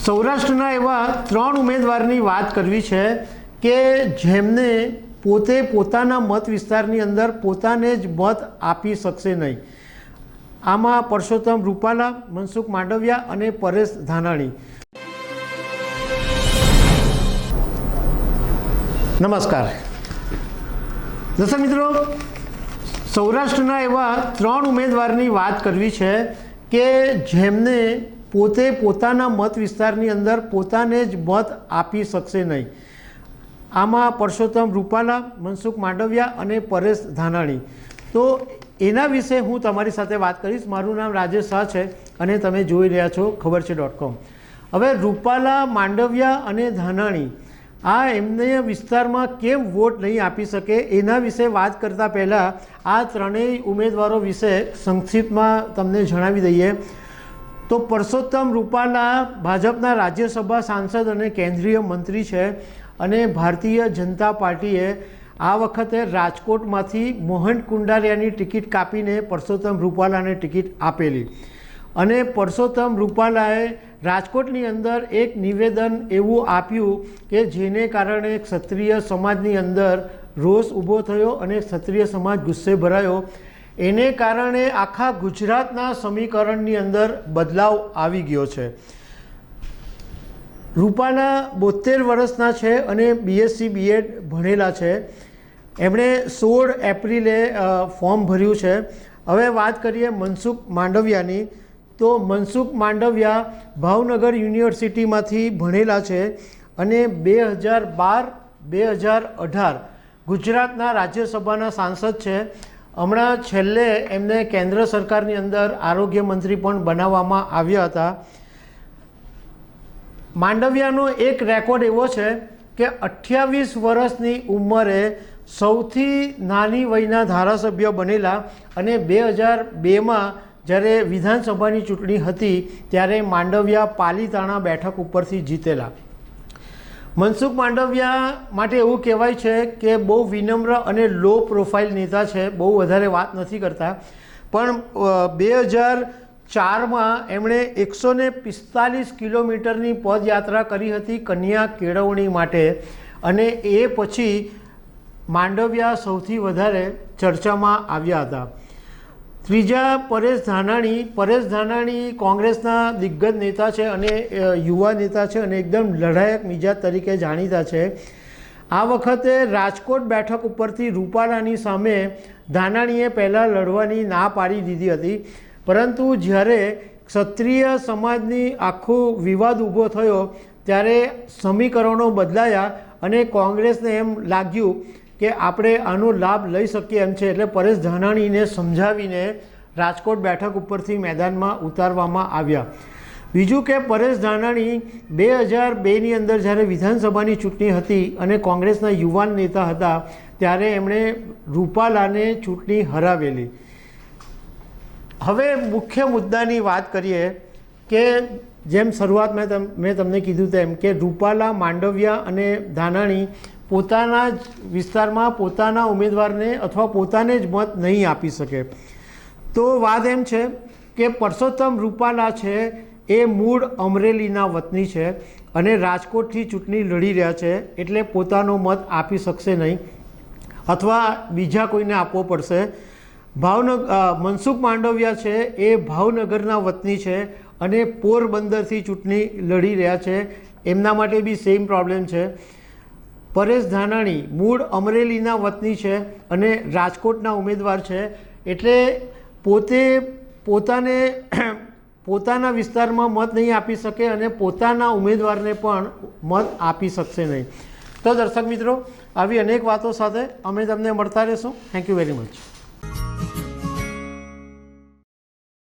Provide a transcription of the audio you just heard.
સૌરાષ્ટ્રના એવા 3 ઉમેદવારની વાત કરવી છે કે જેમને પોતે પોતાના મત વિસ્તારની અંદર પોતાને જ મત આપી શકશે નહીં। આમાં પરસોત્તમ રૂપાલા, મનસુખ માંડવિયા અને પરેશ ધાનાણી। નમસ્કાર દર્શક મિત્રો, સૌરાષ્ટ્રના એવા 3 ઉમેદવારની વાત કરવી છે કે જેમને પોતે પોતાના મત વિસ્તારની અંદર પોતાને જ મત આપી શકશે નહીં। આમાં પરસોત્તમ રૂપાલા, મનસુખ માંડવિયા અને પરેશ ધાનાણી। તો એના વિશે હું તમારી સાથે વાત કરીશ। મારું નામ રાજેશ શાહ છે અને તમે જોઈ રહ્યા છો ખબરછે.com। હવે રૂપાલા, માંડવિયા અને ધાનાણી આ એમને વિસ્તારમાં કેમ વોટ નહીં આપી શકે એના વિશે વાત કરતાં પહેલાં આ ત્રણેય ઉમેદવારો વિશે સંક્ષિપ્તમાં તમને જણાવી દઈએ તો પરસોત્તમ રૂપાલા ભાજપના રાજ્યસભા સાંસદ અને કેન્દ્રીય મંત્રી છે અને ભારતીય જનતા પાર્ટીએ આ વખતે રાજકોટમાંથી મોહન કુંડારિયાની ટિકિટ કાપીને પરસોત્તમ રૂપાલાને ટિકિટ આપેલી અને પરસોત્તમ રૂપાલાએ રાજકોટની અંદર એક નિવેદન એવું આપ્યું કે જેને કારણે ક્ષત્રિય સમાજની અંદર રોષ ઊભો થયો અને ક્ષત્રિય સમાજ ગુસ્સે ભરાયો। એને કારણે આખા ગુજરાતના સમીકરણની અંદર બદલાવ આવી ગયો છે। રૂપાલા 72 વર્ષના છે અને BSc BEd ભણેલા છે। એમણે 16 એપ્રિલે ફોર્મ ભર્યું છે। હવે વાત કરીએ મનસુખ માંડવિયાની તો મનસુખ માંડવિયા ભાવનગર યુનિવર્સિટીમાંથી ભણેલા છે અને 2012-2018 ગુજરાતના રાજ્યસભાના સાંસદ છે। હમણાં છેલ્લે એમને કેન્દ્ર સરકારની અંદર આરોગ્ય મંત્રી પણ બનાવવામાં આવ્યા હતા। માંડવિયાનો એક રેકોર્ડ એવો છે કે 28 વર્ષની ઉંમરે સૌથી નાની વયના ધારાસભ્ય બનેલા અને 2002માં જ્યારે વિધાનસભાની ચૂંટણી હતી ત્યારે માંડવિયા પાલીતાણા બેઠક ઉપરથી જીતેલા। મનસુખ માંડવિયા માટે એવું કહેવાય છે કે બહુ વિનમ્ર અને લો પ્રોફાઇલ નેતા છે, બહુ વધારે વાત નથી કરતા, પણ 2004માં એમણે 145 કિલોમીટરની પદયાત્રા કરી હતી કન્યા કેળવણી માટે અને એ પછી માંડવિયા સૌથી વધારે ચર્ચામાં આવ્યા હતા। ત્રીજા પરેશ ધાનાણી કોંગ્રેસના દિગ્ગજ નેતા છે અને યુવા નેતા છે અને એકદમ લડાયક મિજાજ તરીકે જાણીતા છે। આ વખતે રાજકોટ બેઠક ઉપરથી રૂપાલાની સામે ધાનાણીએ પહેલાં લડવાની ના પાડી દીધી હતી, પરંતુ જ્યારે ક્ષત્રિય સમાજની આખો વિવાદ ઊભો થયો ત્યારે સમીકરણો બદલાયા અને કોંગ્રેસને એમ લાગ્યું કે આપણે આનો લાભ લઈ શકીએ એમ છે, એટલે પરેશ ધાનાણીને સમજાવીને રાજકોટ બેઠક ઉપરથી મેદાનમાં ઉતારવામાં આવ્યા। બીજું કે પરેશ ધાનાણી 2002ની અંદર જ્યારે વિધાનસભાની ચૂંટણી હતી અને કોંગ્રેસના યુવાન નેતા હતા ત્યારે એમણે રૂપાલાને ચૂંટણી હરાવેલી। હવે મુખ્ય મુદ્દાની વાત કરીએ કે જેમ શરૂઆતમાં મેં તમને કીધું તેમ કે રૂપાલા, માંડવિયા અને ધાનાણી પોતાના જ વિસ્તારમાં પોતાના ઉમેદવારને અથવા પોતાને જ મત નહીં આપી શકે। તો વાત એમ છે કે પરસોત્તમ રૂપાલા છે એ મૂળ અમરેલીના વતની છે અને રાજકોટથી ચૂંટણી લડી રહ્યા છે, એટલે પોતાનો મત આપી શકશે નહીં અથવા બીજા કોઈને આપવો પડશે। મનસુખ માંડવિયા છે એ ભાવનગરના વતની છે અને પોરબંદરથી ચૂંટણી લડી રહ્યા છે, એમના માટે બી સેમ પ્રોબ્લેમ છે। પરેશ ધાનાણી મૂળ અમરેલીના વતની છે અને રાજકોટના ઉમેદવાર છે, એટલે પોતાના વિસ્તારમાં મત નહીં આપી શકે અને પોતાના ઉમેદવારને પણ મત આપી શકશે નહીં। તો દર્શક મિત્રો, આવી અનેક વાતો સાથે અમે તમને મળતા રહીશું। Thank you very much.